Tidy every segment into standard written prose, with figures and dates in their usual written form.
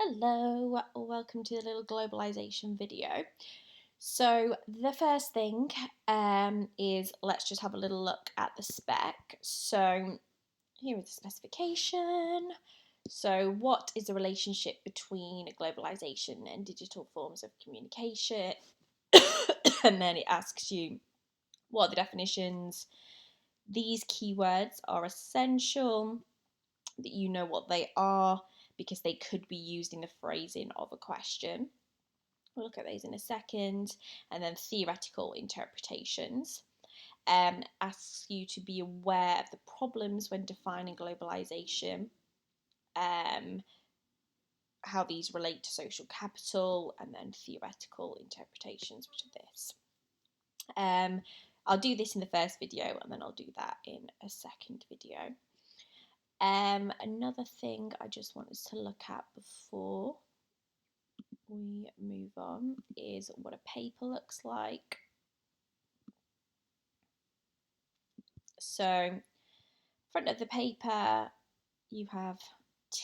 Hello, welcome to the little globalisation video. So the first thing is let's just have a little look at the spec. So here is the specification. So what is the relationship between globalisation and digital forms of communication? And then it asks you what are the definitions. These keywords are essential that you know what they are because they could be used in the phrasing of a question. We'll look at those in a second. And then theoretical interpretations asks you to be aware of the problems when defining globalisation, how these relate to social capital, and then theoretical interpretations, which are this. I'll do this in the first video and then I'll do that in a second video. Another thing I just wanted to look at before we move on is what a paper looks like. So, front of the paper, you have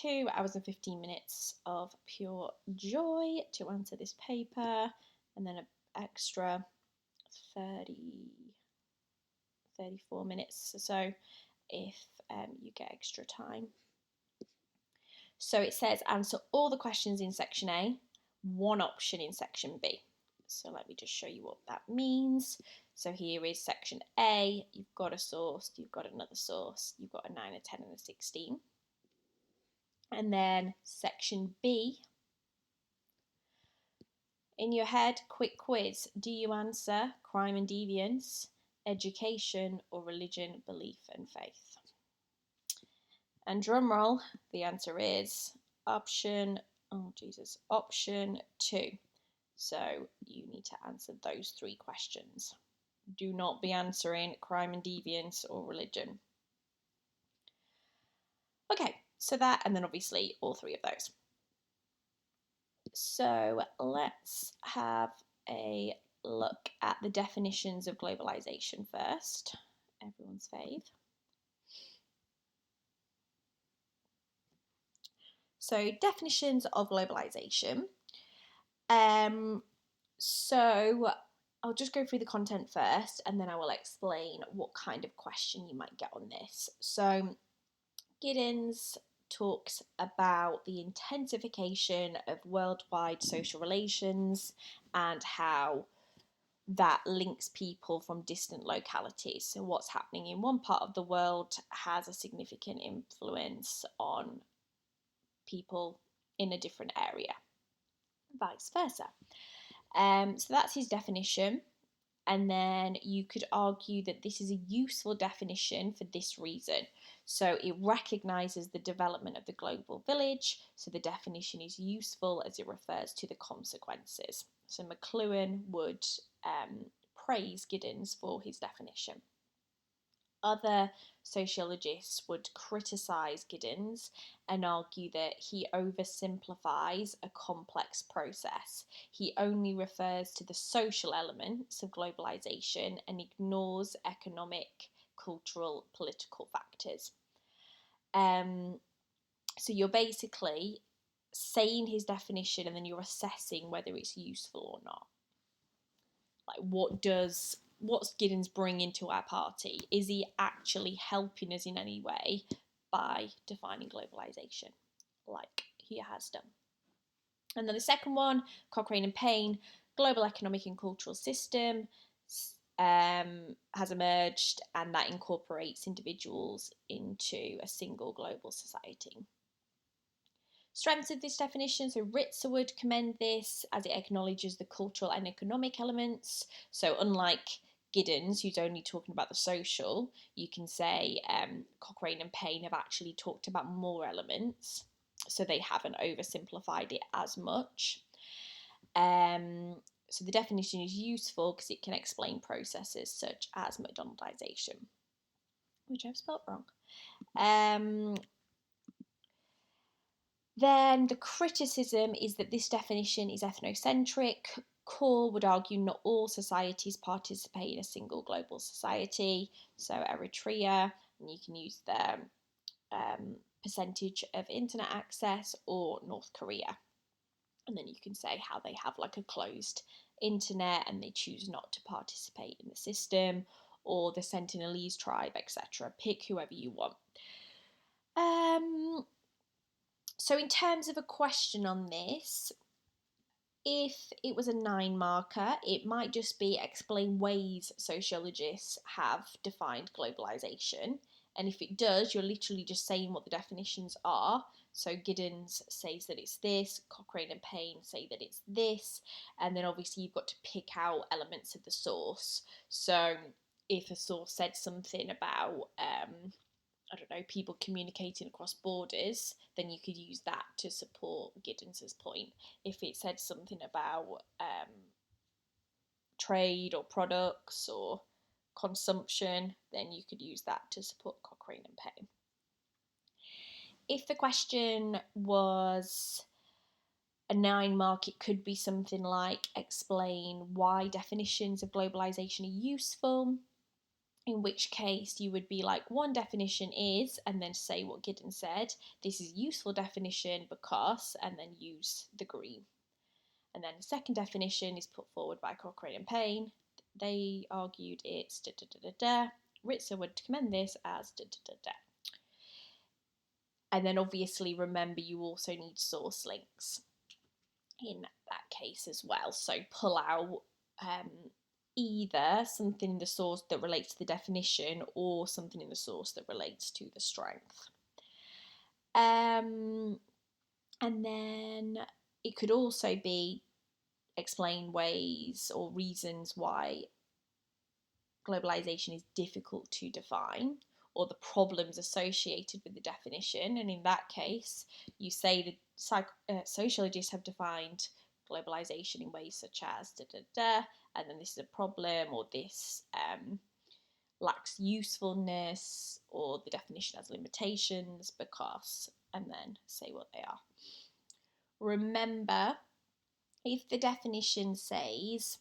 2 hours and 15 minutes of pure joy to answer this paper, and then an extra 34 minutes or so if you get extra time. So it says answer all the questions in section A, one option in section B. So let me just show you what that means. So here is section A, you've got a source, you've got another source, you've got a 9, a 10 and a 16. And then section B, in your head, quick quiz. Do you answer crime and deviance, education, or religion, belief and faith? And drum roll, the answer is option 2. So you need to answer those 3 questions. Do not be answering crime and deviance or religion. Okay, so that, and then obviously all 3 of those. So let's have a look at the definitions of globalisation first. Everyone's fave. So definitions of globalisation. So I'll just go through the content first and then I will explain what kind of question you might get on this. So Giddens talks about the intensification of worldwide social relations and how that links people from distant localities. So what's happening in one part of the world has a significant influence on people in a different area, vice versa. So that's his definition. And then you could argue that this is a useful definition for this reason. So it recognises the development of the global village. So the definition is useful as it refers to the consequences. So McLuhan would praise Giddens for his definition. Other sociologists would criticise Giddens and argue that he oversimplifies a complex process. He only refers to the social elements of globalisation and ignores economic, cultural, political factors. So you're basically saying his definition and then you're assessing whether it's useful or not. Like, what's Giddens bringing to our party? Is he actually helping us in any way by defining globalisation, like he has done? And then the second one, Cochrane and Payne, global economic and cultural system has emerged, and that incorporates individuals into a single global society. Strengths of this definition, so Ritzer would commend this as it acknowledges the cultural and economic elements. So unlike Giddens, who's only talking about the social, you can say Cochrane and Payne have actually talked about more elements, so they haven't oversimplified it as much. So the definition is useful because it can explain processes such as McDonaldization, which I've spelt wrong. Then the criticism is that this definition is ethnocentric. Core would argue not all societies participate in a single global society. So Eritrea, and you can use the percentage of internet access, or North Korea. And then you can say how they have like a closed internet and they choose not to participate in the system, or the Sentinelese tribe, etc. Pick whoever you want. So in terms of a question on this, if it was a 9 marker, it might just be explain ways sociologists have defined globalisation. And if it does, you're literally just saying what the definitions are. So Giddens says that it's this, Cochrane and Payne say that it's this, and then obviously you've got to pick out elements of the source. So if a source said something about I don't know, people communicating across borders, then you could use that to support Giddens's point. If it said something about trade or products or consumption, then you could use that to support Cochrane and Payne. If the question was a 9 mark, it could be something like explain why definitions of globalisation are useful, in which case you would be like, one definition is, and then say what Giddens said, this is a useful definition because, and then use the green. And then the second definition is put forward by Cochrane and Payne. They argued it's da da da da da. Ritzer would commend this as da da da da. And then obviously remember you also need source links in that case as well. So pull out either something in the source that relates to the definition or something in the source that relates to the strength. And then it could also be explain ways or reasons why globalization is difficult to define, or the problems associated with the definition. And in that case, you say that sociologists have defined globalization in ways such as da da da, and then this is a problem, or this lacks usefulness, or the definition has limitations because, and then say what they are. Remember, if the definition says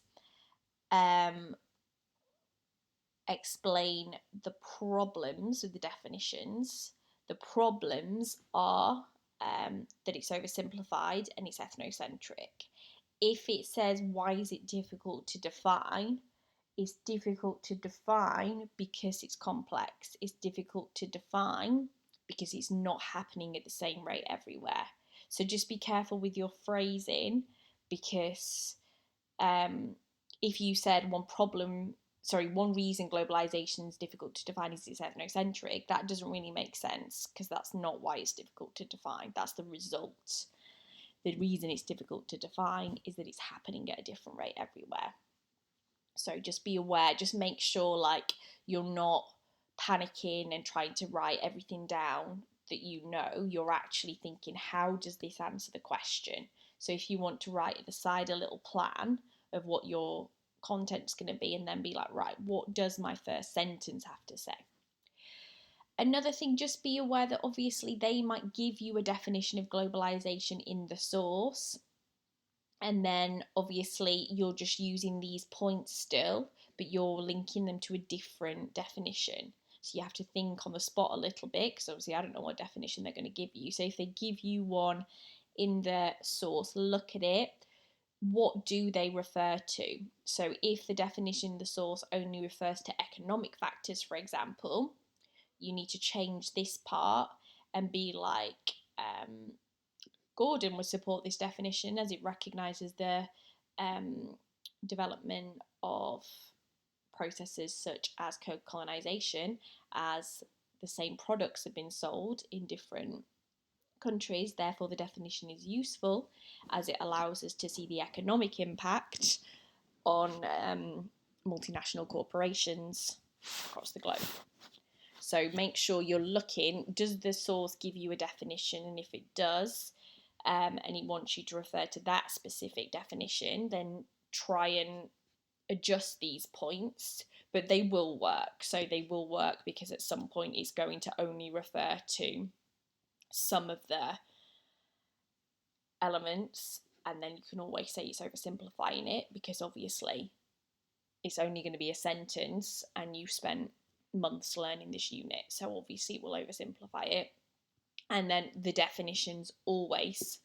explain the problems with the definitions, the problems are that it's oversimplified and it's ethnocentric. If it says why is it difficult to define, it's difficult to define because it's complex. It's difficult to define because it's not happening at the same rate everywhere. So just be careful with your phrasing, because if you said one reason globalization is difficult to define is it's ethnocentric, that doesn't really make sense, because that's not why it's difficult to define. That's the result. The reason it's difficult to define is that it's happening at a different rate everywhere. So just be aware, just make sure like you're not panicking and trying to write everything down that you know. You're actually thinking, how does this answer the question? So if you want to write at the side a little plan of what your content's going to be, and then be like, right, what does my first sentence have to say? Another thing, just be aware that obviously they might give you a definition of globalization in the source, and then obviously you're just using these points still, but you're linking them to a different definition. So you have to think on the spot a little bit, because obviously I don't know what definition they're going to give you. So if they give you one in the source, look at it. What do they refer to? So if the definition in the source only refers to economic factors, for example, you need to change this part and be like, Gordon would support this definition as it recognises the development of processes such as co-colonisation, as the same products have been sold in different countries. Therefore, the definition is useful as it allows us to see the economic impact on multinational corporations across the globe. So make sure you're looking, does the source give you a definition? And if it does, and it wants you to refer to that specific definition, then try and adjust these points, but they will work. So they will work because at some point it's going to only refer to some of the elements, and then you can always say it's oversimplifying it, because obviously it's only going to be a sentence and you spent months learning this unit, so obviously it will oversimplify it. And then the definitions always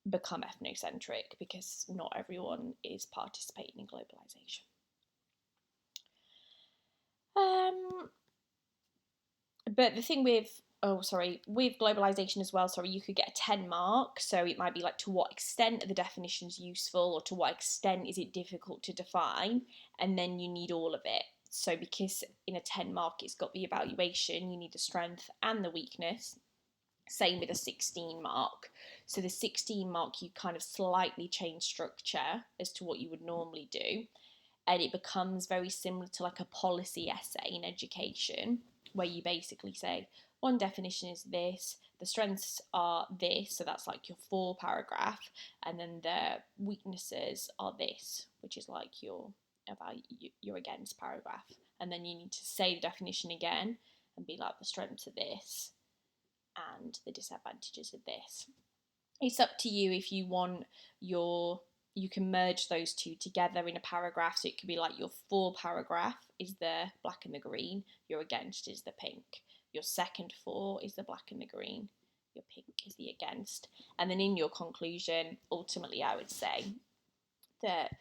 become ethnocentric because not everyone is participating in globalisation. But the thing with with globalisation as well, you could get a 10 mark. So it might be like, to what extent are the definitions useful, or to what extent is it difficult to define? And then you need all of it. So because in a 10 mark it's got the evaluation, you need the strength and the weakness. Same with a 16 mark. So the 16 mark, you kind of slightly change structure as to what you would normally do. And it becomes very similar to like a policy essay in education, where you basically say, one definition is this, the strengths are this, so that's like your 4 paragraph, and then the weaknesses are this, which is like your against paragraph. And then you need to say the definition again and be like, the strengths are this and the disadvantages of this. It's up to you if you want you can merge those two together in a paragraph. So it could be like, your 4 paragraph is the black and the green, your against is the pink. Your second 4 is the black and the green, your pink is the against. And then in your conclusion, ultimately, I would say that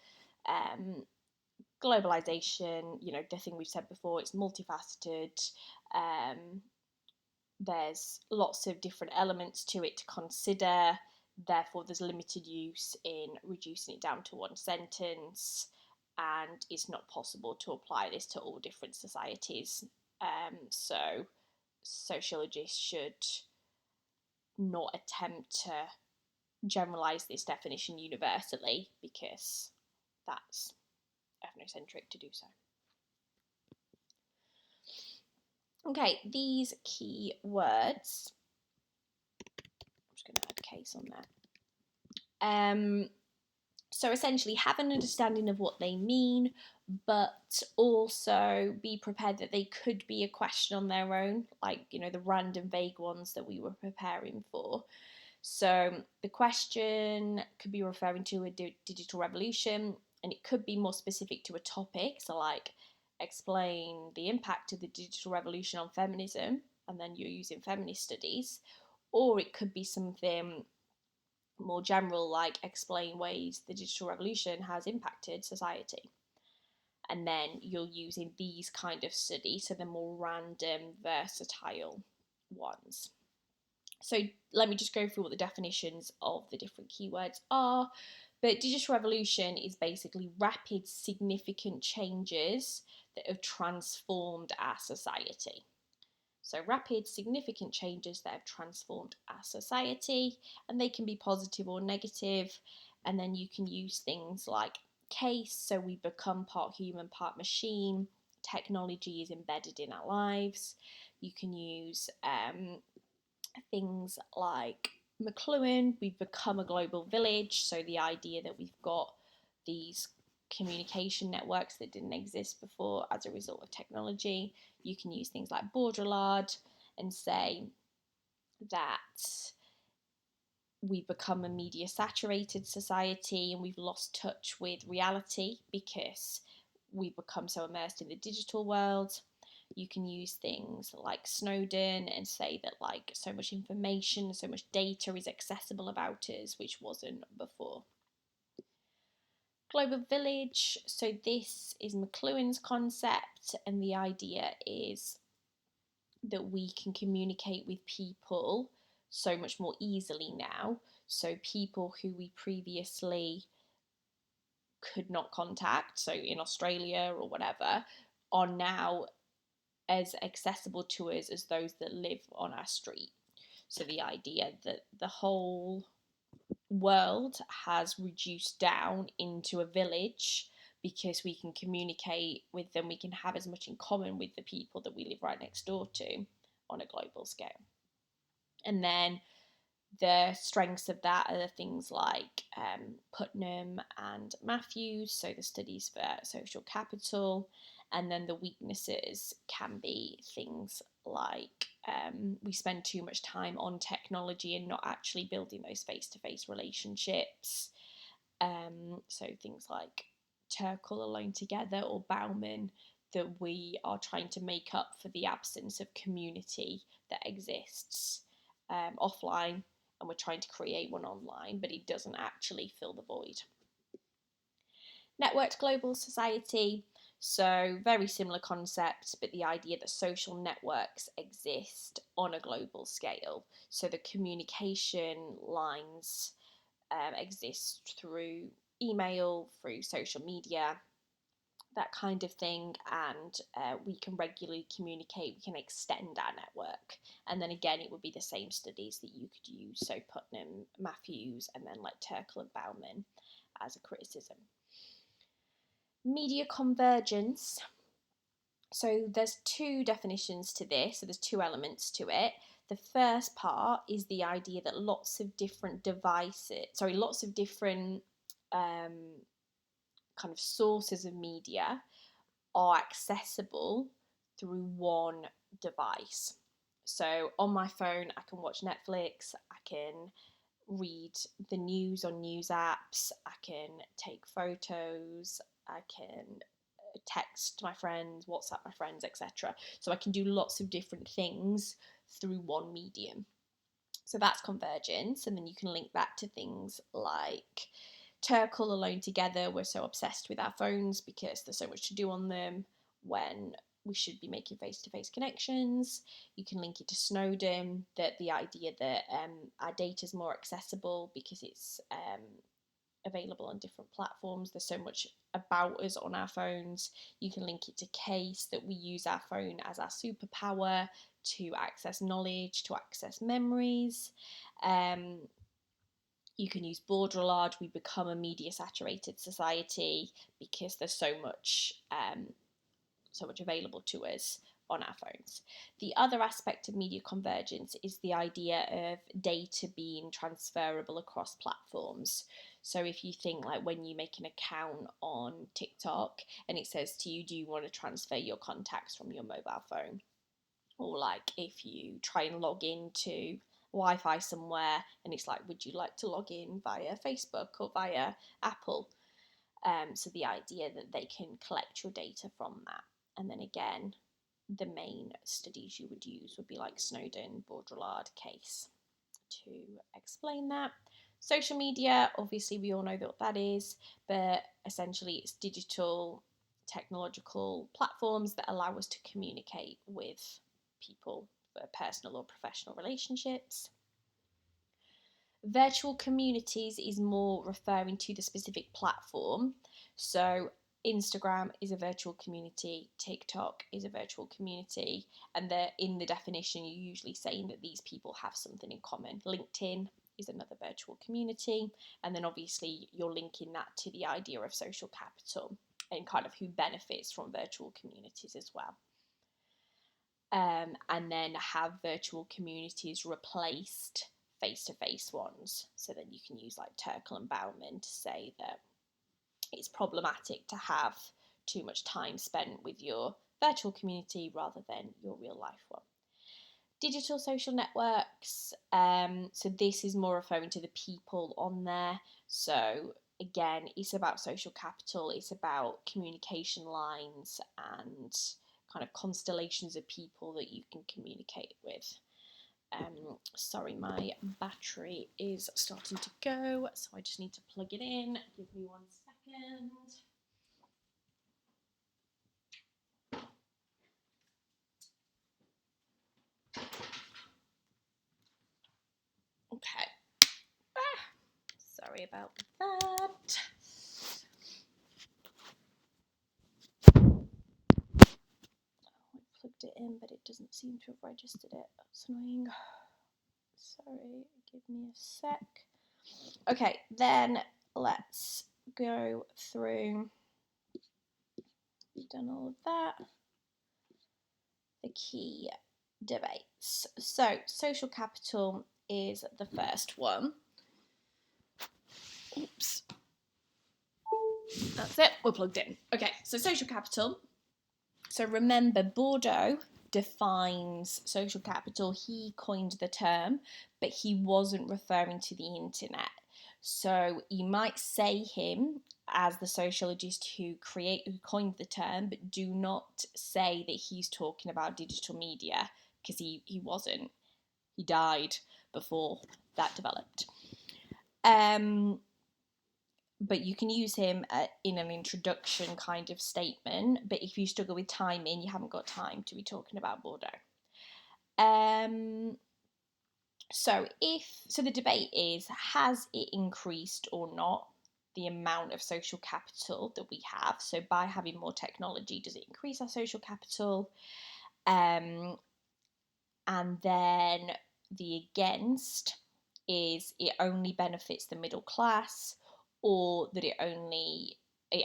globalisation, the thing we've said before, it's multifaceted. There's lots of different elements to it to consider. Therefore, there's limited use in reducing it down to one sentence, and it's not possible to apply this to all different societies. So sociologists should not attempt to generalise this definition universally, because that's ethnocentric to do so. Okay, these key words. I'm just going to add a case on there. So essentially, have an understanding of what they mean, but also be prepared that they could be a question on their own, like, the random vague ones that we were preparing for. So the question could be referring to a digital revolution, and it could be more specific to a topic. So like, explain the impact of the digital revolution on feminism, and then you're using feminist studies. Or it could be something more general, like explain ways the digital revolution has impacted society. And then you're using these kind of studies, so the more random, versatile ones. So let me just go through what the definitions of the different keywords are. But digital revolution is basically rapid, significant changes that have transformed our society. So rapid, significant changes that have transformed our society, and they can be positive or negative. And then you can use things like case, so we become part human, part machine. Technology is embedded in our lives. You can use things like McLuhan, we've become a global village. So the idea that we've got these communication networks that didn't exist before as a result of technology. You can use things like Baudrillard and say that we've become a media saturated society and we've lost touch with reality because we've become so immersed in the digital world. You can use things like Snowden and say that like so much information, so much data is accessible about us, which wasn't before. Global village, so this is McLuhan's concept, and the idea is that we can communicate with people so much more easily now. So people who we previously could not contact, so in Australia or whatever, are now as accessible to us as those that live on our street. So the idea that the whole world has reduced down into a village because we can communicate with them, we can have as much in common with the people that we live right next door to on a global scale. And then the strengths of that are things like Putnam and Matthews, so the studies for social capital. And then the weaknesses can be things like we spend too much time on technology and not actually building those face-to-face relationships. So things like Turkle, Alone Together, or Bauman, that we are trying to make up for the absence of community that exists offline. and we're trying to create one online, but it doesn't actually fill the void. Networked global society. So very similar concept, but the idea that social networks exist on a global scale. So the communication lines exist through email, through social media, that kind of thing, and we can regularly communicate, we can extend our network. And then again, it would be the same studies that you could use, so Putnam, Matthews, and then like Turkle and Bauman as a criticism. Media convergence. So there's two definitions to this, so there's two elements to it. The first part is the idea that lots of different kind of sources of media are accessible through one device. So on my phone, I can watch Netflix, I can read the news on news apps, I can take photos, I can text my friends, WhatsApp my friends, etc. So I can do lots of different things through one medium. So that's convergence, and then you can link that to things like Turkle, Alone Together. We're so obsessed with our phones because there's so much to do on them when we should be making face-to-face connections. You can link it to Snowden, that the idea that our data is more accessible because it's available on different platforms. There's so much about us on our phones. You can link it to Case, that we use our phone as our superpower to access knowledge, to access memories. You can use Baudrillard. We become a media saturated society because there's so much available to us on our phones. The other aspect of media convergence is the idea of data being transferable across platforms. So if you think like when you make an account on TikTok and it says to you, do you want to transfer your contacts from your mobile phone? Or like if you try and log into Wi-Fi somewhere and it's like, would you like to log in via Facebook or via Apple? So the idea that they can collect your data from that. And then again, the main studies you would use would be like Snowden, Baudrillard, Case to explain that. Social media, obviously we all know what that is, but essentially it's digital technological platforms that allow us to communicate with people for personal or professional relationships. Virtual communities is more referring to the specific platform. So Instagram is a virtual community, TikTok is a virtual community, and they're in the definition you're usually saying that these people have something in common. LinkedIn is another virtual community, and then obviously you're linking that to the idea of social capital and kind of who benefits from virtual communities as well. And then have virtual communities replaced face-to-face ones. So then you can use like Turkle and Bauman to say that it's problematic to have too much time spent with your virtual community rather than your real life one. Digital social networks, so this is more referring to the people on there. So again, it's about social capital, it's about communication lines and kind of constellations of people that you can communicate with. Sorry, my battery is starting to go, so I just need to plug it in. Give me 1 second. Okay. Sorry about that. I plugged it in, but it doesn't seem to have registered it. That's annoying. Sorry, give me a sec. Okay, then let's go through. We've done all of that. The key debates. So, social capital is the first one. Oops. That's it, we're plugged in. Okay, so social capital. So remember, Bordeaux defines social capital. He coined the term, but he wasn't referring to the internet. So you might say him as the sociologist who coined the term, but do not say that he's talking about digital media, because he wasn't. He died. before that developed. But you can use him in an introduction kind of statement. But if you struggle with timing, you haven't got time to be talking about Bordeaux. So the debate is, has it increased or not the amount of social capital that we have? So by having more technology, does it increase our social capital? And then the against is, it only benefits the middle class, or that it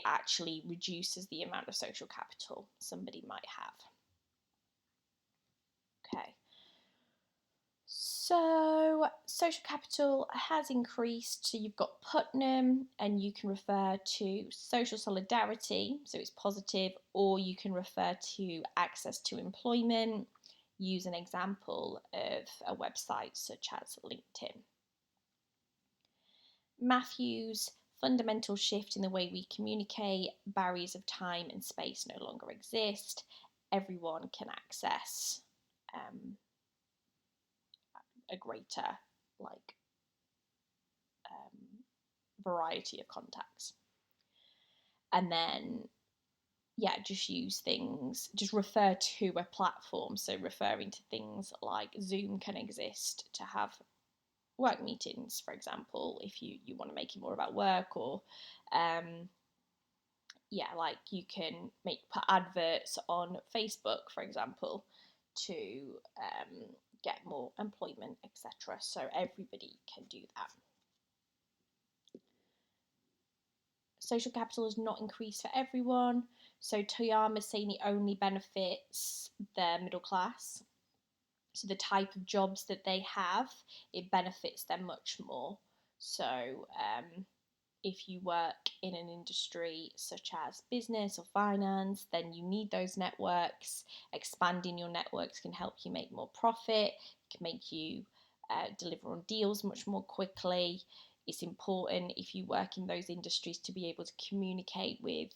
actually reduces the amount of social capital somebody might have. Okay. So social capital has increased. So you've got Putnam, and you can refer to social solidarity, so it's positive, or you can refer to access to employment. Use an example of a website such as LinkedIn. Matthews, fundamental shift in the way we communicate, barriers of time and space no longer exist, everyone can access a greater variety of contacts. And then just refer to a platform, so referring to things like Zoom can exist to have work meetings, for example, if you want to make it more about work, or you can put adverts on Facebook, for example, to get more employment, etc. So everybody can do that. Social capital is not increased for everyone. So Toyama's saying it only benefits the middle class. So the type of jobs that they have, it benefits them much more. So if you work in an industry such as business or finance, then you need those networks. Expanding your networks can help you make more profit, can make you deliver on deals much more quickly. It's important, if you work in those industries, to be able to communicate with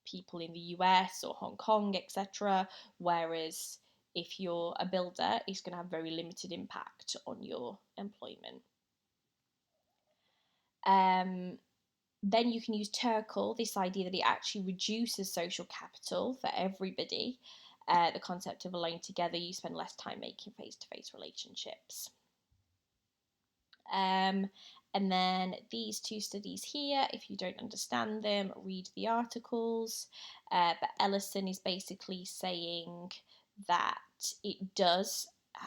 people in the US or Hong Kong, etc. Whereas if you're a builder, it's going to have very limited impact on your employment. Then you can use Turkle, this idea that it actually reduces social capital for everybody. The concept of alone together, you spend less time making face-to-face relationships. And then these two studies here, if you don't understand them, read the articles. But Ellison is basically saying that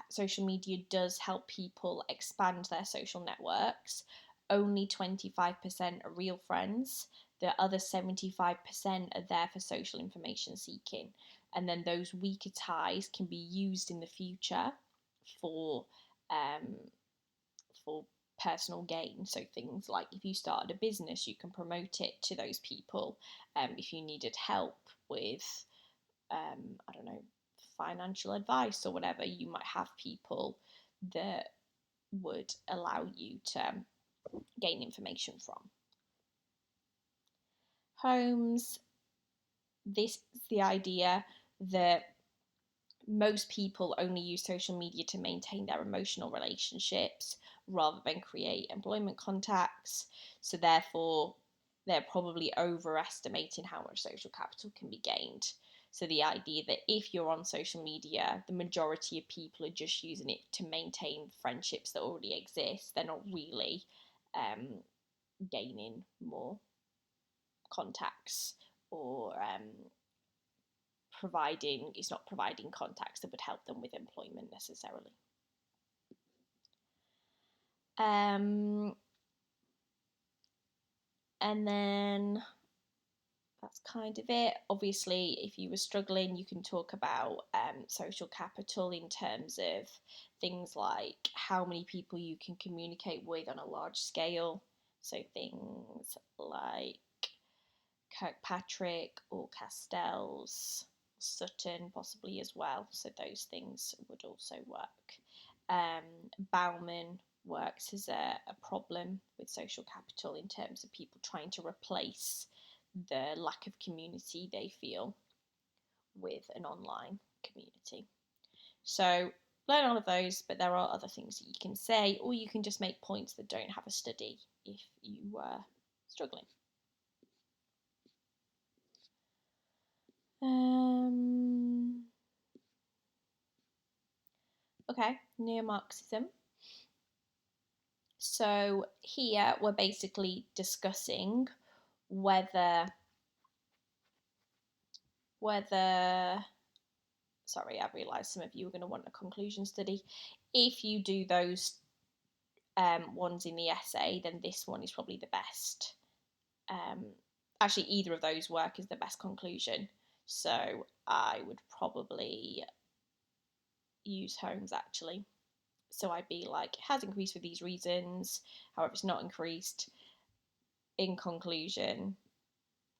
social media does help people expand their social networks. Only 25% are real friends. The other 75% are there for social information seeking. And then those weaker ties can be used in the future for personal gain. So things like, if you started a business, you can promote it to those people. If you needed help with, financial advice or whatever, you might have people that would allow you to gain information from. Holmes, this is the idea that most people only use social media to maintain their emotional relationships rather than create employment contacts. So therefore, they're probably overestimating how much social capital can be gained. So the idea that if you're on social media, the majority of people are just using it to maintain friendships that already exist. They're not really gaining more contacts, or it's not providing contacts that would help them with employment necessarily. And then that's kind of it. Obviously, if you were struggling, you can talk about social capital in terms of things like how many people you can communicate with on a large scale. So things like Kirkpatrick or Castells, Sutton possibly as well. So those things would also work. Bauman works as a problem with social capital in terms of people trying to replace the lack of community they feel with an online community. So learn all of those, but there are other things that you can say, or you can just make points that don't have a study if you were struggling. Okay, Neo-Marxism. So here we're basically discussing whether sorry, I realised some of you are going to want a conclusion study. If you do those ones in the essay, then this one is probably the best. Actually, either of those work is the best conclusion. So I would probably use Holmes, actually. So I'd be like, it has increased for these reasons, however, it's not increased. In conclusion,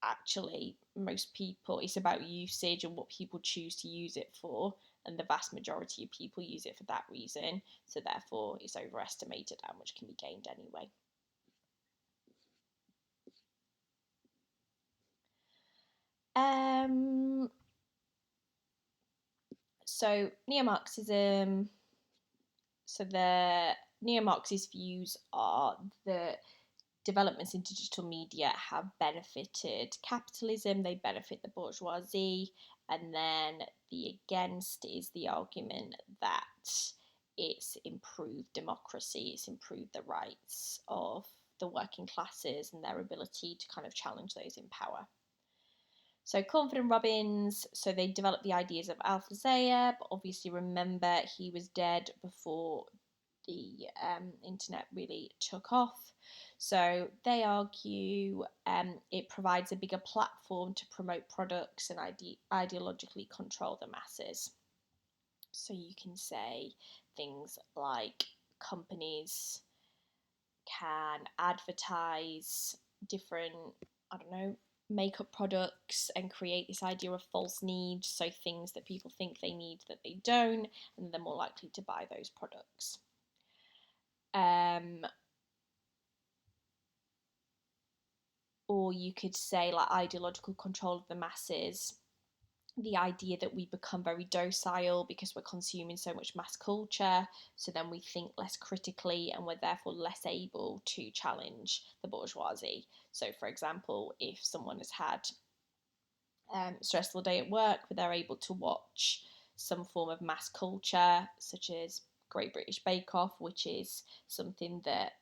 actually, most people, it's about usage and what people choose to use it for, and the vast majority of people use it for that reason, so therefore it's overestimated how much can be gained anyway. So Neo-Marxism, so the Neo-Marxist views are that developments in digital media have benefited capitalism, they benefit the bourgeoisie, and then the against is the argument that it's improved democracy, it's improved the rights of the working classes and their ability to kind of challenge those in power. So Cornford and Robbins, so they developed the ideas of Althusser, but obviously remember he was dead before the internet really took off. So they argue it provides a bigger platform to promote products and ideologically control the masses. So you can say things like companies can advertise different, I don't know, makeup products and create this idea of false need, so things that people think they need that they don't, and they're more likely to buy those products. Or you could say like ideological control of the masses, the idea that we become very docile because we're consuming so much mass culture, so then we think less critically and we're therefore less able to challenge the bourgeoisie. So for example, if someone has had stressful day at work, but they're able to watch some form of mass culture such as Great British Bake Off, which is something that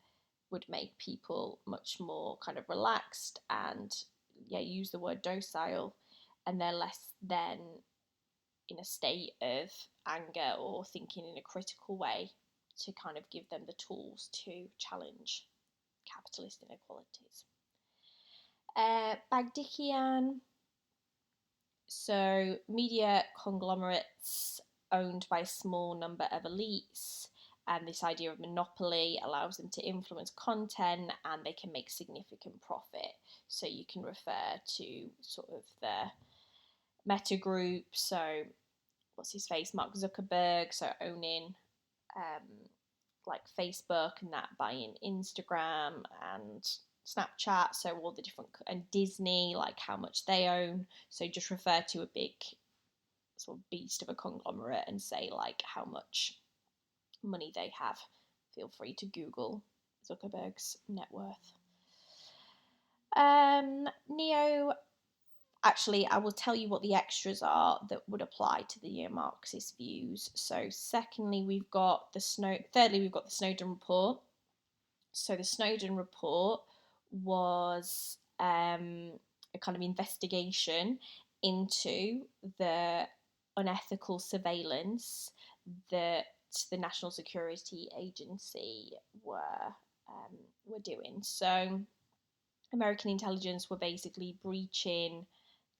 would make people much more kind of relaxed and use the word docile, and they're less then in a state of anger or thinking in a critical way, to kind of give them the tools to challenge capitalist inequalities. Bagdikian, so media conglomerates owned by a small number of elites, and this idea of monopoly allows them to influence content and they can make significant profit. So you can refer to sort of the Meta group, so what's his face, Mark Zuckerberg, so owning like Facebook and that, buying Instagram and Snapchat, so all the different, and Disney, like how much they own. So just refer to a big sort of beast of a conglomerate and say like how much money they have. Feel free to Google Zuckerberg's net worth. Neo, actually, I will tell you what the extras are that would apply to the neo-Marxist views. So, thirdly, we've got the Snowden report. So, the Snowden report was a kind of investigation into the unethical surveillance that the National Security Agency were doing. So, American intelligence were basically breaching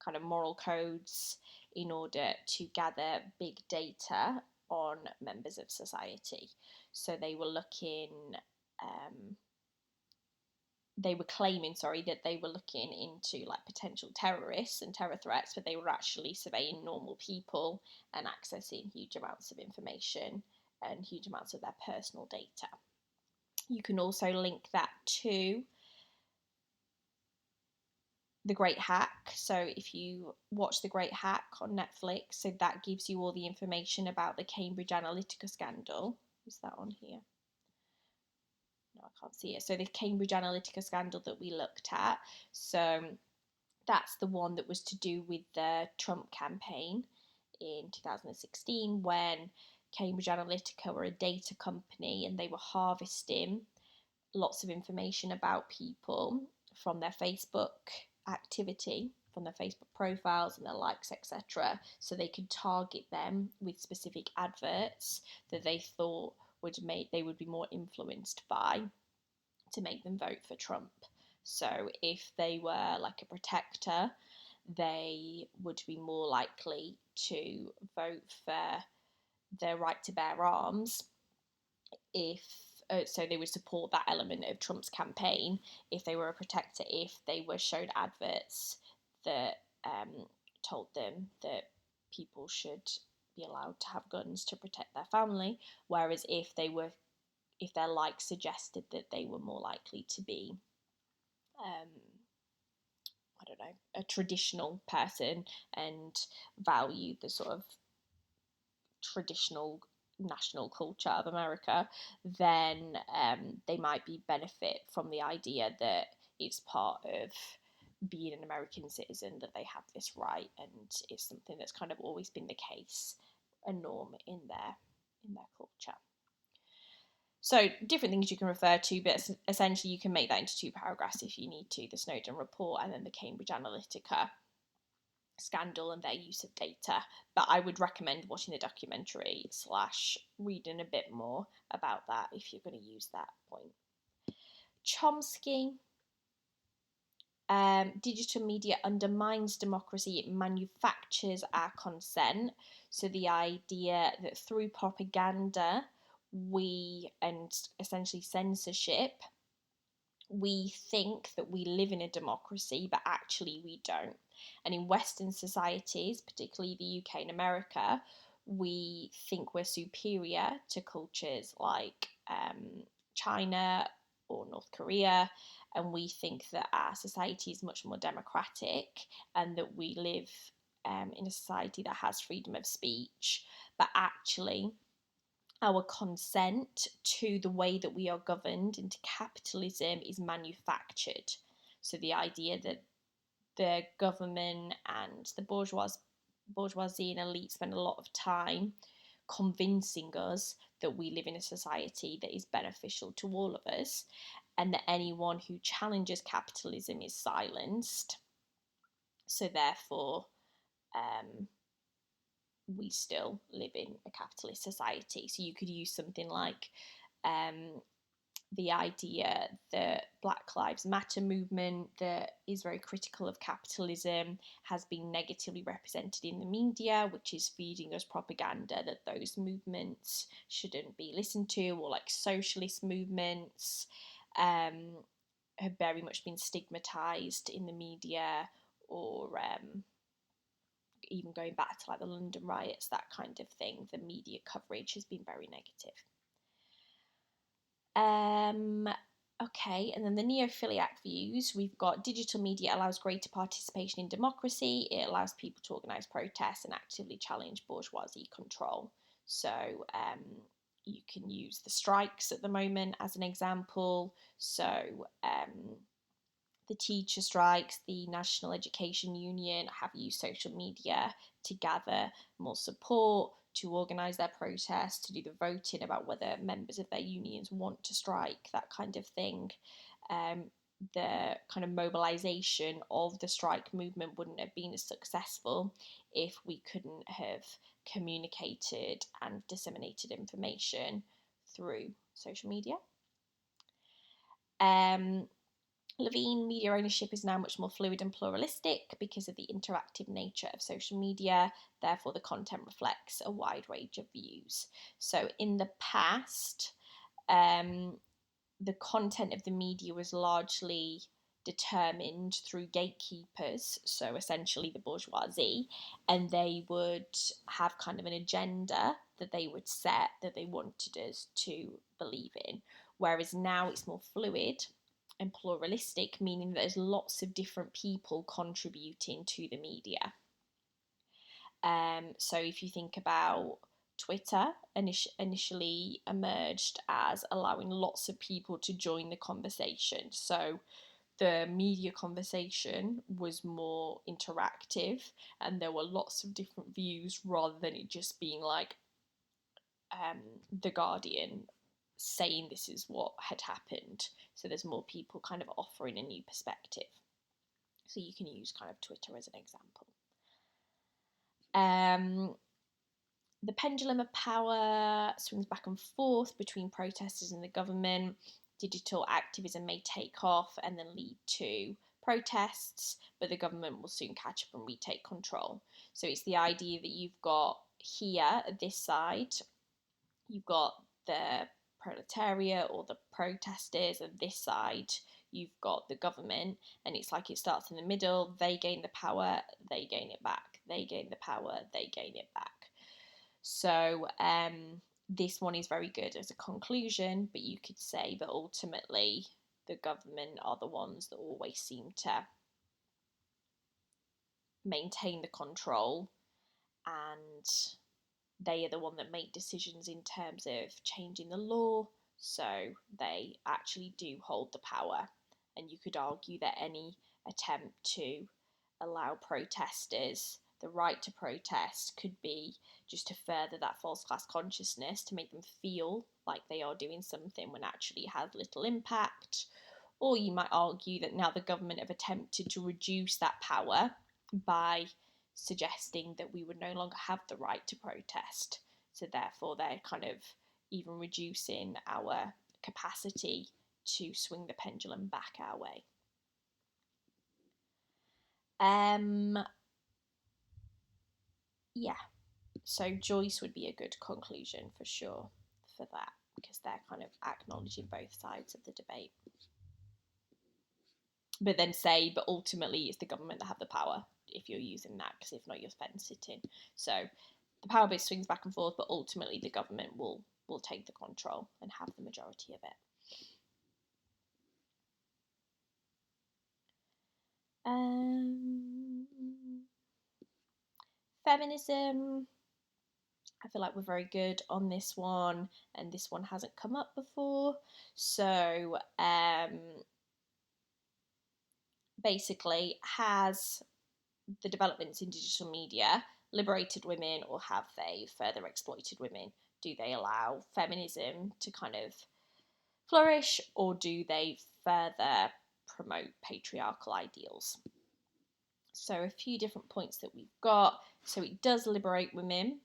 kind of moral codes in order to gather big data on members of society. So they were claiming, that they were looking into like potential terrorists and terror threats, but they were actually surveying normal people and accessing huge amounts of information and huge amounts of their personal data. You can also link that to The Great Hack. So if you watch The Great Hack on Netflix, so that gives you all the information about the Cambridge Analytica scandal. Is that on here? No, I can't see it. So the Cambridge Analytica scandal that we looked at. So that's the one that was to do with the Trump campaign in 2016, when Cambridge Analytica were a data company and they were harvesting lots of information about people from their Facebook activity, from their Facebook profiles and their likes, etc., so they could target them with specific adverts that they thought they would be more influenced by to make them vote for Trump. So if they were like a protector, they would be more likely to vote for their right to bear arms if so they would support that element of Trump's campaign if they were a protector, if they were shown adverts that told them that people should be allowed to have guns to protect their family, whereas if their likes suggested that they were more likely to be I don't know, a traditional person and value the sort of traditional national culture of America, then they might be benefit from the idea that it's part of being an American citizen that they have this right, and it's something that's kind of always been the case, a norm in their culture. So different things you can refer to, but essentially you can make that into 2 paragraphs if you need to: the Snowden report and then the Cambridge Analytica scandal and their use of data. But I would recommend watching the documentary / reading a bit more about that if you're going to use that point. Chomsky. Digital media undermines democracy, it manufactures our consent. So the idea that through propaganda and essentially censorship, we think that we live in a democracy, but actually we don't. And in Western societies, particularly the UK and America, we think we're superior to cultures like China or North Korea, and we think that our society is much more democratic and that we live in a society that has freedom of speech. But actually, our consent to the way that we are governed into capitalism is manufactured. So the idea that the government and the bourgeoisie and elite spend a lot of time convincing us that we live in a society that is beneficial to all of us, and that anyone who challenges capitalism is silenced. So therefore, we still live in a capitalist society. So you could use something like the idea that Black Lives Matter movement, that is very critical of capitalism, has been negatively represented in the media, which is feeding us propaganda that those movements shouldn't be listened to, or like socialist movements have very much been stigmatized in the media, or even going back to like the London riots, that kind of thing. The media coverage has been very negative. Okay, and then the neophiliac views. We've got digital media allows greater participation in democracy. It allows people to organise protests and actively challenge bourgeoisie control. So you can use the strikes at the moment as an example. So the teacher strikes, the National Education Union have used social media to gather more support, to organise their protests, to do the voting about whether members of their unions want to strike, that kind of thing. The kind of mobilisation of the strike movement wouldn't have been as successful if we couldn't have communicated and disseminated information through social media. Levine, media ownership is now much more fluid and pluralistic because of the interactive nature of social media. Therefore, the content reflects a wide range of views. So in the past, the content of the media was largely determined through gatekeepers, so essentially the bourgeoisie, and they would have kind of an agenda that they would set that they wanted us to believe in. Whereas now it's more fluid, and pluralistic, meaning that there's lots of different people contributing to the media. So if you think about Twitter, initially emerged as allowing lots of people to join the conversation. So the media conversation was more interactive and there were lots of different views rather than it just being like The Guardian saying this is what had happened. So there's more people kind of offering a new perspective. So you can use kind of Twitter as an example. The pendulum of power swings back and forth between protesters and the government. Digital activism may take off and then lead to protests, but the government will soon catch up and retake control. So it's the idea that you've got here at this side, you've got the proletariat or the protesters, and this side you've got the government, and it's like it starts in the middle. They gain the power, they gain it back. They gain the power, they gain it back. So this one is very good as a conclusion, but you could say that ultimately the government are the ones that always seem to maintain the control, and they are the one that make decisions in terms of changing the law, so they actually do hold the power. And you could argue that any attempt to allow protesters the right to protest could be just to further that false class consciousness, to make them feel like they are doing something when actually it has little impact. Or you might argue that now the government have attempted to reduce that power by suggesting that we would no longer have the right to protest. So therefore they're kind of even reducing our capacity to swing the pendulum back our way. Yeah, so Joyce would be a good conclusion for sure for that, because they're kind of acknowledging both sides of the debate. But then say, but ultimately it's the government that have the power if you're using that, because if not, you're fence sitting. So the power bit swings back and forth, but ultimately the government will take the control and have the majority of it. Feminism. I feel like we're very good on this one, and this one hasn't come up before. So basically, has the developments in digital media liberated women, or have they further exploited women? Do they allow feminism to kind of flourish, or do they further promote patriarchal ideals? So a few different points that we've got. So it does liberate women.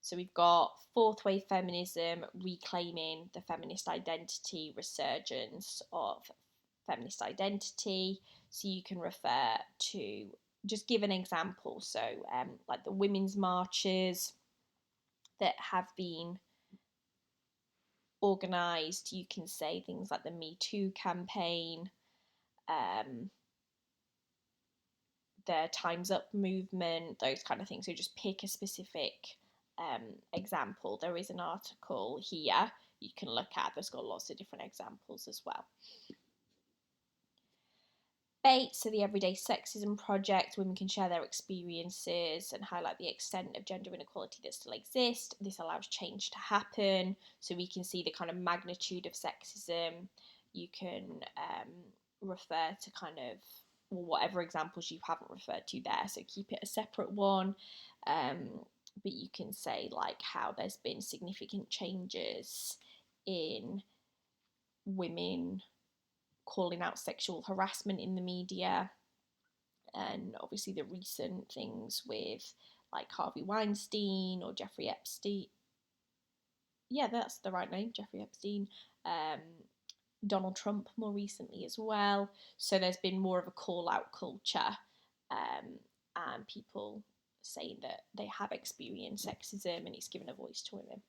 So we've got fourth wave feminism, reclaiming the feminist identity, resurgence of feminist identity. So you can refer to, just give an example. So like the women's marches that have been organised, you can say things like the Me Too campaign, the Time's Up movement, those kind of things. So just pick a specific example. There is an article here you can look at that's got lots of different examples as well. BATE, so the Everyday Sexism Project, women can share their experiences and highlight the extent of gender inequality that still exists. This allows change to happen, so we can see the kind of magnitude of sexism. You can refer to kind of whatever examples you haven't referred to there, so keep it a separate one. But you can say like how there's been significant changes in women calling out sexual harassment in the media, and obviously the recent things with like Harvey Weinstein or Jeffrey Epstein. Yeah, that's the right name, Jeffrey Epstein. Donald Trump more recently as well. So there's been more of a call out culture, and people saying that they have experienced sexism, and it's given a voice to women.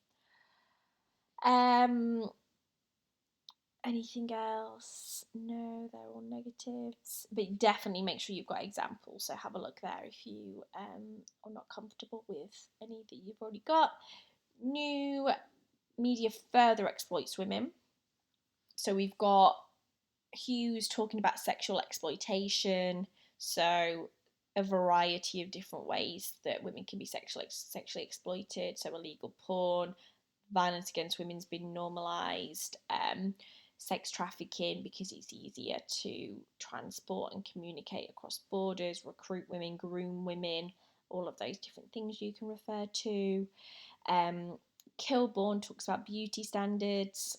Anything else? No, they're all negatives. But definitely make sure you've got examples. So have a look there if you are not comfortable with any that you've already got. New media further exploits women. So we've got Hugh's talking about sexual exploitation, so a variety of different ways that women can be sexually exploited. So illegal porn, violence against women's been normalised, sex trafficking because it's easier to transport and communicate across borders, recruit women, groom women, all of those different things you can refer to. Um, Kilborn talks about beauty standards.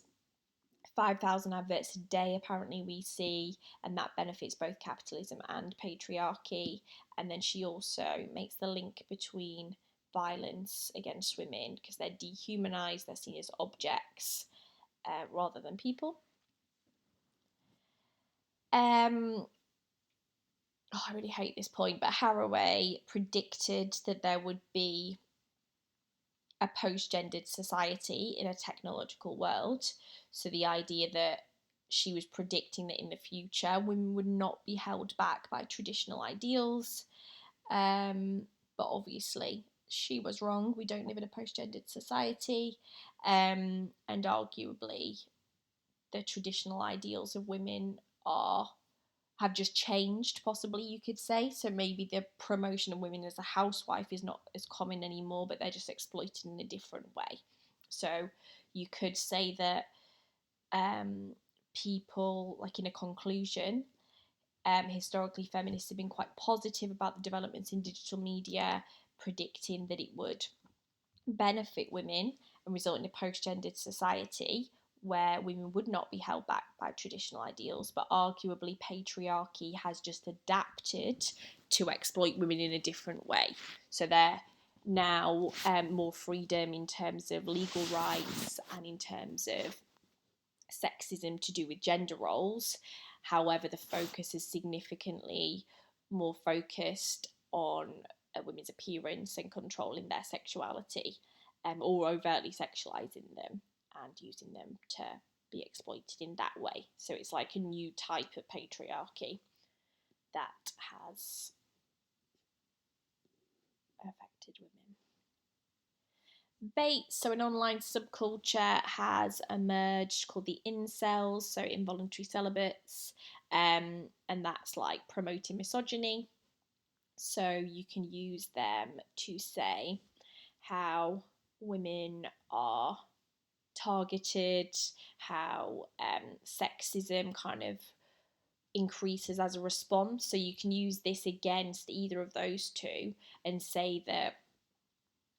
5,000 adverts a day apparently we see, and that benefits both capitalism and patriarchy. And then she also makes the link between violence against women because they're dehumanized, they're seen as objects rather than people. I really hate this point, but Haraway predicted that there would be a post-gendered society in a technological world. So the idea that she was predicting that in the future women would not be held back by traditional ideals. But obviously she was wrong. We don't live in a post-gendered society. And arguably the traditional ideals of women have just changed, possibly you could say. So maybe the promotion of women as a housewife is not as common anymore, but they're just exploited in a different way. So you could say that people, like in a conclusion, historically feminists have been quite positive about the developments in digital media, predicting that it would benefit women and result in a post-gendered society where women would not be held back by traditional ideals, but arguably patriarchy has just adapted to exploit women in a different way. So they're now more freedom in terms of legal rights and in terms of sexism to do with gender roles. However, the focus is significantly more focused on women's appearance and controlling their sexuality, or overtly sexualizing them and using them to be exploited in that way. So it's like a new type of patriarchy that has affected women. Bates, so an online subculture has emerged called the incels, so involuntary celibates, and that's like promoting misogyny. So you can use them to say how women are targeted, how sexism kind of increases as a response. So you can use this against either of those two and say that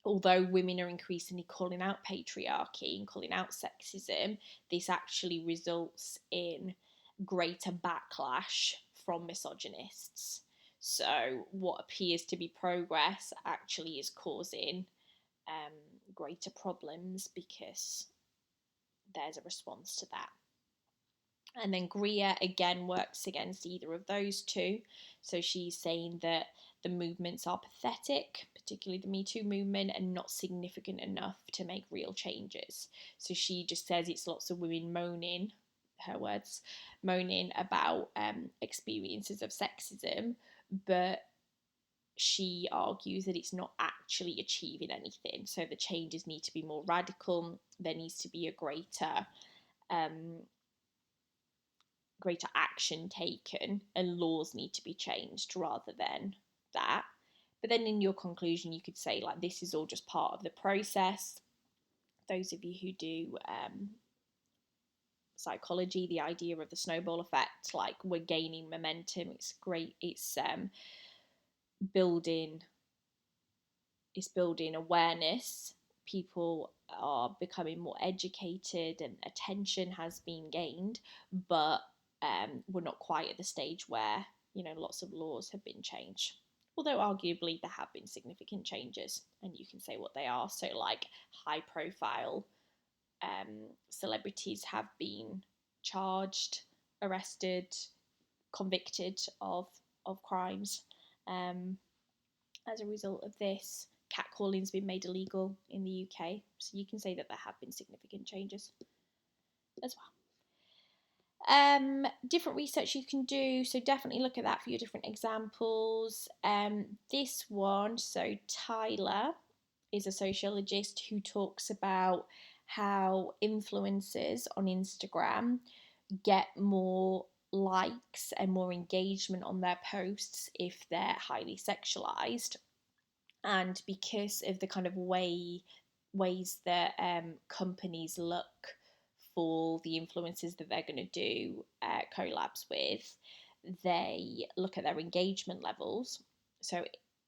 although women are increasingly calling out patriarchy and calling out sexism, this actually results in greater backlash from misogynists. So what appears to be progress actually is causing greater problems because there's a response to that. And then Greer again works against either of those two. So she's saying that the movements are pathetic, particularly the Me Too movement, and not significant enough to make real changes. So she just says it's lots of women moaning, her words, moaning about experiences of sexism, but she argues that it's not actually achieving anything. So the changes need to be more radical. There needs to be a greater action taken and laws need to be changed rather than that. But then in your conclusion, you could say, like, this is all just part of the process. Those of you who do psychology, the idea of the snowball effect, like, we're gaining momentum. It's great. Building building awareness. People are becoming more educated and attention has been gained, but we're not quite at the stage where, lots of laws have been changed. Although arguably there have been significant changes, and you can say what they are. So, like, high profile celebrities have been charged, arrested, convicted of crimes as a result of this. Catcalling's been made illegal in the UK, so you can say that there have been significant changes as well. Different research you can do, so definitely look at that for your different examples. This one, so Tyler is a sociologist who talks about how influencers on Instagram get more likes and more engagement on their posts if they're highly sexualized. And because of the kind of ways that companies look for the influencers that they're going to do collabs with, they look at their engagement levels. So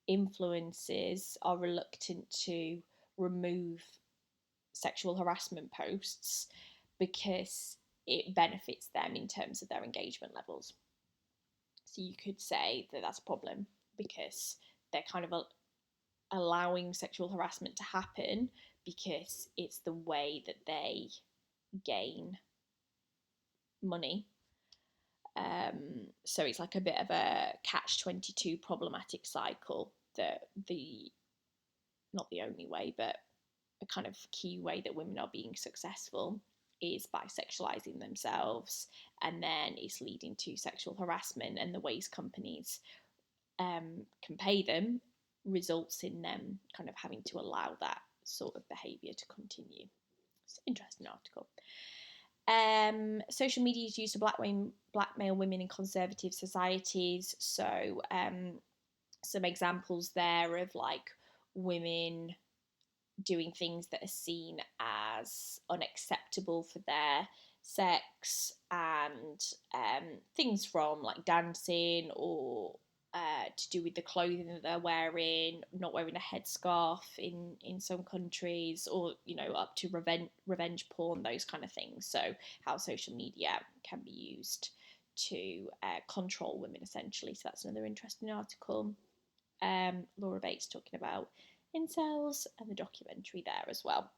influencers are reluctant to remove sexual harassment posts because it benefits them in terms of their engagement levels. So you could say that that's a problem because they're kind of allowing sexual harassment to happen because it's the way that they gain money. So it's like a bit of a catch-22 problematic cycle that not the only way, but a kind of key way that women are being successful is by sexualizing themselves, and then it's leading to sexual harassment, and the ways companies can pay them results in them kind of having to allow that sort of behaviour to continue. It's an interesting article. Social media is used to blackmail women in conservative societies. So some examples there of like women doing things that are seen as unacceptable for their sex, and things from like dancing or to do with the clothing that they're wearing, not wearing a headscarf in some countries, or up to revenge porn, those kind of things. So how social media can be used to control women essentially. So that's another interesting article. Laura Bates talking about incels, and the documentary there as well.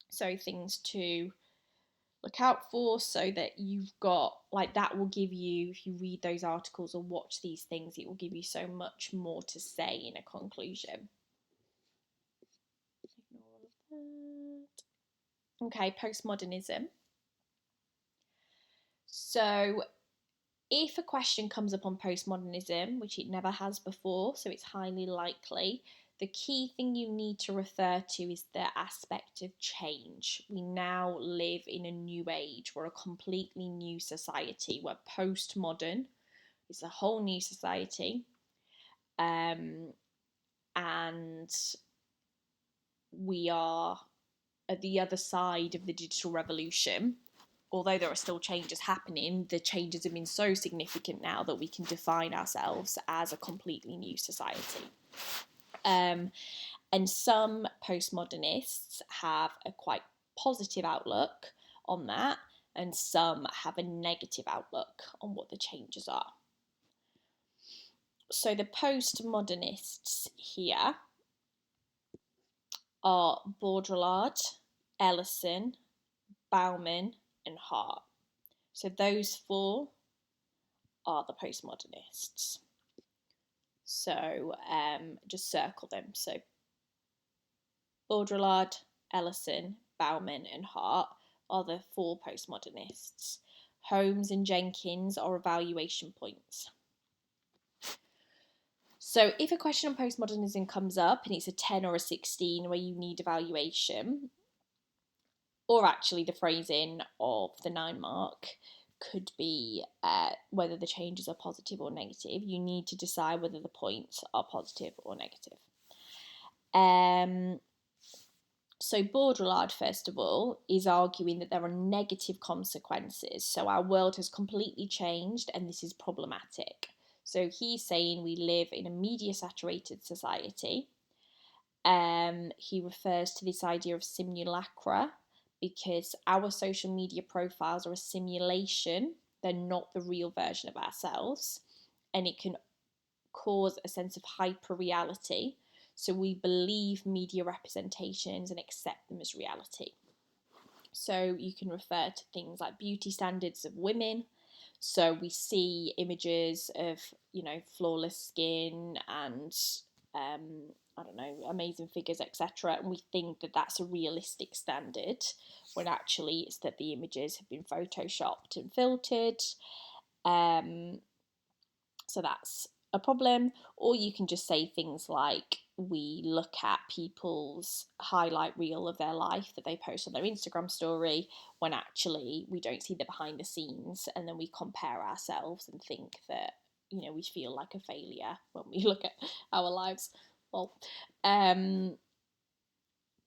So things to look out for, so that you've got, like, that will give you, if you read those articles or watch these things, it will give you so much more to say in a conclusion. Okay, postmodernism. So if a question comes up on postmodernism, which it never has before, so it's highly likely, the key thing you need to refer to is the aspect of change. We now live in a new age. We're a completely new society. We're postmodern. It's a whole new society. And we are at the other side of the digital revolution. Although there are still changes happening, the changes have been so significant now that we can define ourselves as a completely new society. And some postmodernists have a quite positive outlook on that, and some have a negative outlook on what the changes are. So the postmodernists here are Baudrillard, Ellison, Bauman, and Hart. So those four are the postmodernists. So just circle them. So Baudrillard, Ellison, Bauman, and Hart are the four postmodernists. Holmes and Jenkins are evaluation points. So if a question on postmodernism comes up and it's a 10 or a 16 where you need evaluation, or actually the phrasing of the 9 mark could be whether the changes are positive or negative, you need to decide whether the points are positive or negative. So Baudrillard, first of all, is arguing that there are negative consequences. So our world has completely changed and this is problematic. So he's saying we live in a media-saturated society. He refers to this idea of simulacra because our social media profiles are a simulation. They're not the real version of ourselves. And it can cause a sense of hyper-reality. So we believe media representations and accept them as reality. So you can refer to things like beauty standards of women. So we see images of, flawless skin and, amazing figures, etc. And we think that that's a realistic standard, when actually it's that the images have been photoshopped and filtered. So that's a problem, or you can just say things like, we look at people's highlight reel of their life that they post on their Instagram story, when actually we don't see the behind the scenes, and then we compare ourselves and think that, you know, we feel like a failure when we look at our lives. Well, and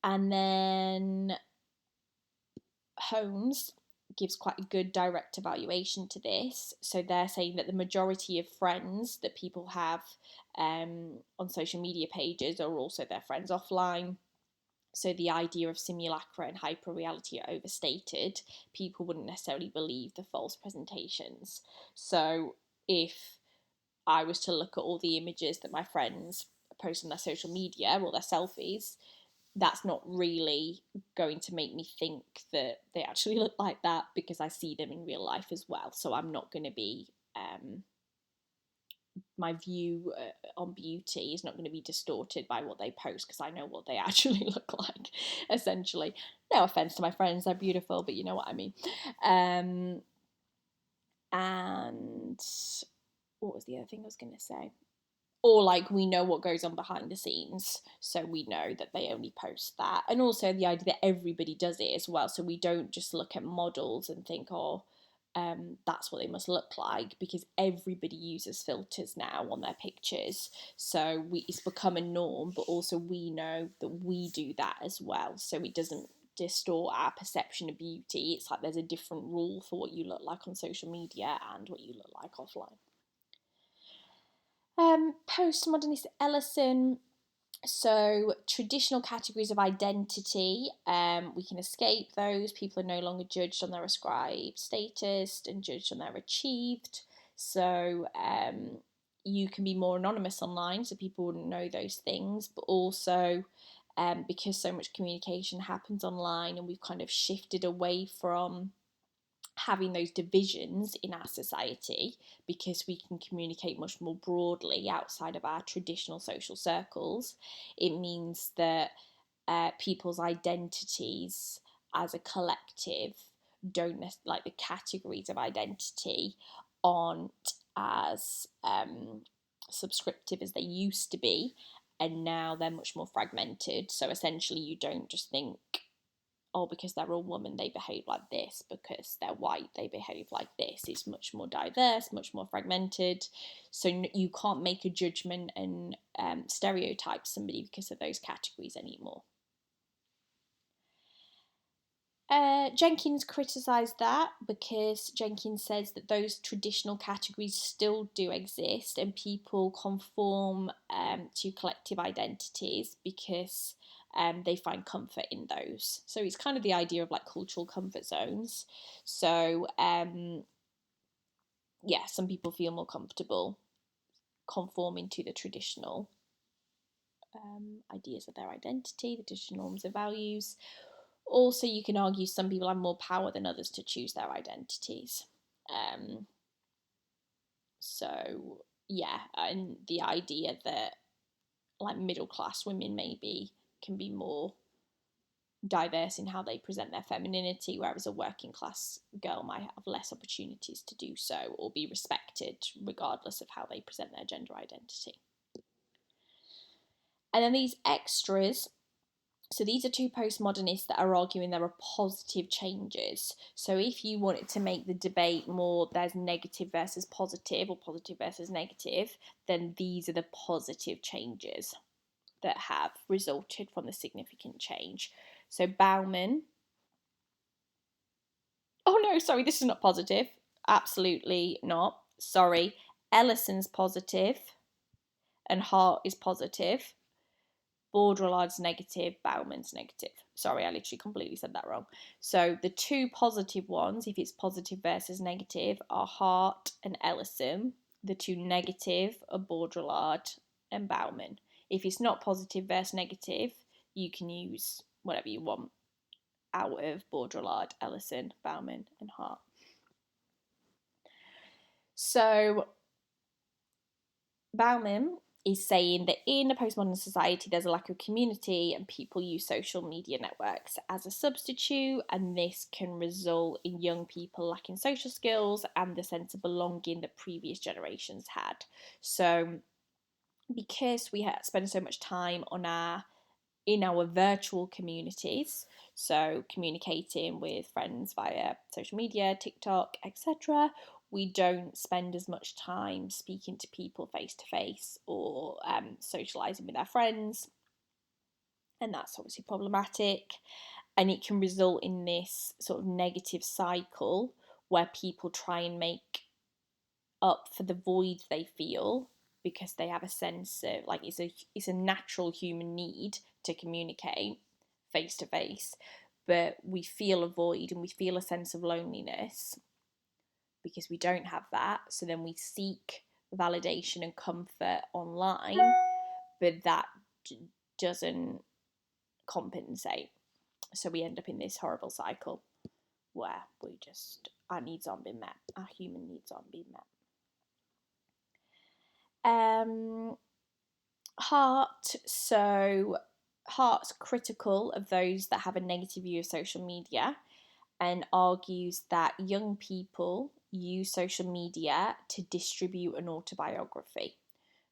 then Holmes gives quite a good direct evaluation to this. So they're saying that the majority of friends that people have on social media pages are also their friends offline. So the idea of simulacra and hyper-reality are overstated. People wouldn't necessarily believe the false presentations. So if I was to look at all the images that my friends post on their social media or their selfies, that's not really going to make me think that they actually look like that, because I see them in real life as well. So I'm not going to be, my view on beauty is not going to be distorted by what they post, because I know what they actually look like, essentially. No offense to my friends, they're beautiful, but you know what I mean. And what was the other thing I was going to say? Or like, we know what goes on behind the scenes, so we know that they only post that. And also the idea that everybody does it as well, so we don't just look at models and think, oh, that's what they must look like, because everybody uses filters now on their pictures, so it's become a norm, but also we know that we do that as well, so it doesn't distort our perception of beauty. It's like there's a different rule for what you look like on social media and what you look like offline. Postmodernist Ellison. So traditional categories of identity, we can escape those. People are no longer judged on their ascribed status and judged on their achieved. So you can be more anonymous online, so people wouldn't know those things. But also, because so much communication happens online, and we've kind of shifted away from having those divisions in our society, because we can communicate much more broadly outside of our traditional social circles, it means that people's identities as a collective don't like the categories of identity aren't as subscriptive as they used to be, and now they're much more fragmented. So essentially you don't just think, oh, because they're a woman, they behave like this, because they're white, they behave like this. It's much more diverse, much more fragmented. So you can't make a judgment and stereotype somebody because of those categories anymore. Jenkins criticised that, because Jenkins says that those traditional categories still do exist, and people conform to collective identities because they find comfort in those. So it's kind of the idea of like cultural comfort zones. So yeah, some people feel more comfortable conforming to the traditional ideas of their identity, the traditional norms and values. Also, you can argue some people have more power than others to choose their identities. So yeah, and the idea that like middle class women maybe can be more diverse in how they present their femininity, whereas a working class girl might have less opportunities to do so or be respected regardless of how they present their gender identity. And then these extras, so these are two postmodernists that are arguing there are positive changes. So if you wanted to make the debate more there's negative versus positive or positive versus negative, then these are the positive changes that have resulted from the significant change. So Bauman, oh no, sorry, this is not positive. Absolutely not. Sorry. Ellison's positive and Hart is positive. Baudrillard's negative, Bauman's negative. Sorry, I literally completely said that wrong. So the two positive ones, if it's positive versus negative, are Hart and Ellison. The two negative are Baudrillard and Bauman. If it's not positive versus negative, you can use whatever you want out of Baudrillard, Ellison, Bauman, and Hart. So Bauman is saying that in a postmodern society there's a lack of community and people use social media networks as a substitute, and this can result in young people lacking social skills and the sense of belonging that previous generations had. So because we spend so much time in our virtual communities, so communicating with friends via social media, TikTok, etc., we don't spend as much time speaking to people face to face or socialising with our friends, and that's obviously problematic. And it can result in this sort of negative cycle where people try and make up for the void they feel because they have a sense of like it's a natural human need to communicate face to face, but we feel a void and we feel a sense of loneliness because we don't have that. So then we seek validation and comfort online, but that doesn't compensate. So we end up in this horrible cycle where our needs aren't being met, our human needs aren't being met. Hart's critical of those that have a negative view of social media and argues that young people use social media to distribute an autobiography.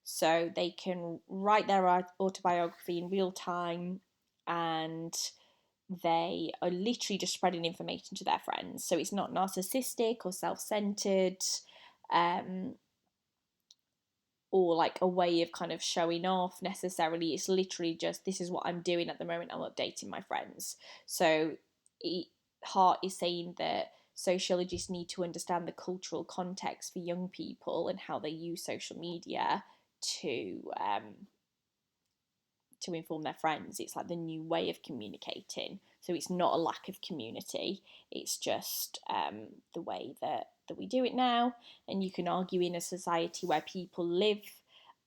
So they can write their autobiography in real time, and they are literally just spreading information to their friends. So it's not narcissistic or self-centered, or like a way of kind of showing off necessarily. It's literally just, this is what I'm doing at the moment, I'm updating my friends. So Hart is saying that sociologists need to understand the cultural context for young people and how they use social media to inform their friends. It's like the new way of communicating. So it's not a lack of community. It's just the way that we do it now. And you can argue in a society where people live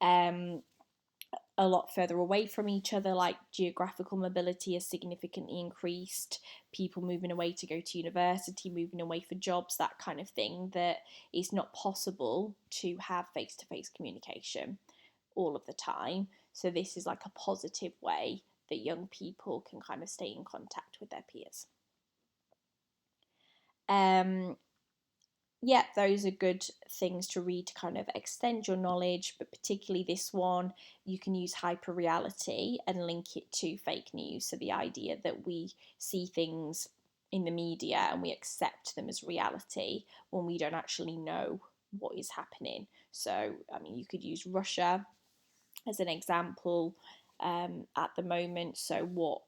a lot further away from each other, like geographical mobility has significantly increased, people moving away to go to university, moving away for jobs, that kind of thing, that it's not possible to have face-to-face communication all of the time. So this is like a positive way that young people can kind of stay in contact with their peers. Yeah, those are good things to read to kind of extend your knowledge, but particularly this one, you can use hyperreality and link it to fake news. So the idea that we see things in the media and we accept them as reality when we don't actually know what is happening. So, I mean, you could use Russia as an example at the moment. So what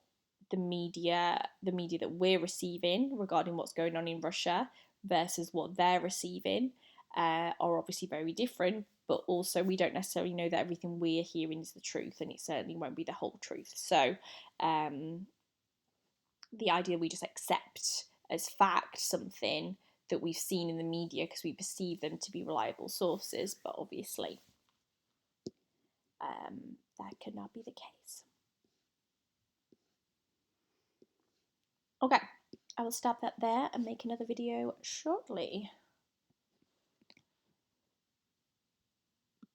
the media that we're receiving regarding what's going on in Russia versus what they're receiving are obviously very different, but also we don't necessarily know that everything we're hearing is the truth, and it certainly won't be the whole truth. So the idea we just accept as fact something that we've seen in the media because we perceive them to be reliable sources, but obviously that could not be the case. Okay, I will stop that there and make another video shortly.